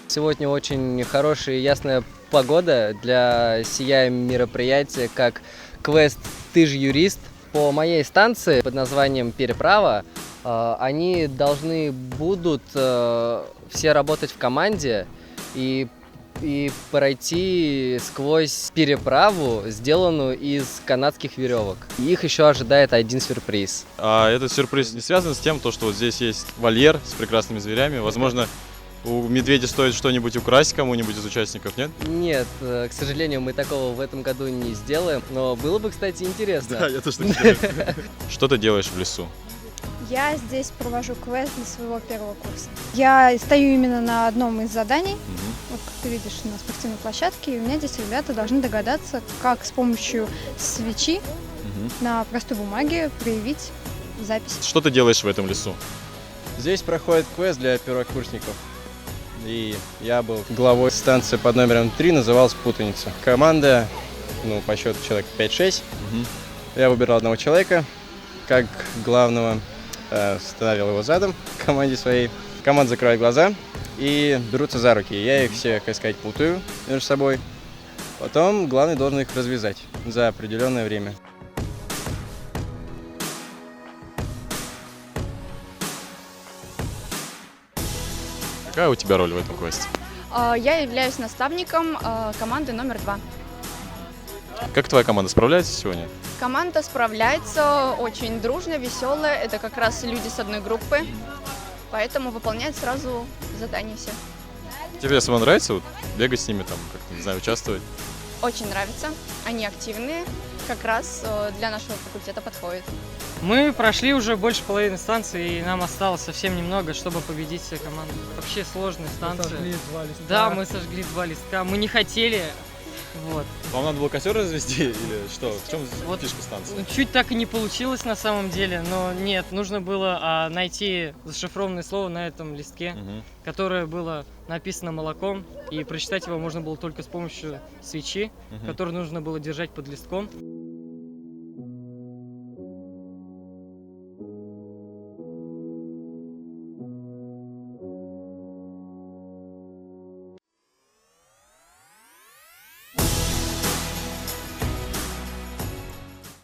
Сегодня очень хорошая и ясная погода для сия мероприятия, как квест «Ты же юрист». По моей станции под названием «Переправа» они должны будут все работать в команде и пройти сквозь переправу, сделанную из канадских веревок. Их еще ожидает один сюрприз. А этот сюрприз не связан с тем, что вот здесь есть вольер с прекрасными зверями. Возможно, у медведя стоит что-нибудь украсть кому-нибудь из участников, нет? Нет, к сожалению, мы такого в этом году не сделаем, но было бы, кстати, интересно. Да, я тоже так делаю. Что ты делаешь в лесу? Я здесь провожу квест для своего первого курса. Я стою именно на одном из заданий, вот как ты видишь, на спортивной площадке, и у меня здесь ребята должны догадаться, как с помощью свечи на простой бумаге проявить запись. Что ты делаешь в этом лесу? Здесь проходит квест для первокурсников. И я был главой станции под номером 3, называлась «Путаница». Команда, по счету человек 5-6. Я выбирал одного человека как главного, ставил его задом к команде своей. Команда закрывает глаза и берутся за руки. Я их всех, так сказать, путаю между собой. Потом главный должен их развязать за определенное время. Какая у тебя роль в этом квесте? Я являюсь наставником команды номер 2. Как твоя команда справляется сегодня? Команда справляется очень дружно, веселая. Это как раз люди с одной группы, поэтому выполняют сразу задания все. Тебе самому нравится бегать с ними, как-то, не знаю, участвовать? Очень нравится. Они активные, как раз для нашего факультета подходит. Мы прошли уже больше половины станции, и нам осталось совсем немного, чтобы победить все команды. Вообще сложная станция. Мы сожгли 2 листка. Да, мы сожгли 2 листка. Мы не хотели. Вот. Вам надо было костер развести или что? В чем фишка станции? Чуть так и не получилось на самом деле, но нет, нужно было найти зашифрованное слово на этом листке, которое было написано молоком, и прочитать его можно было только с помощью свечи, которую нужно было держать под листком.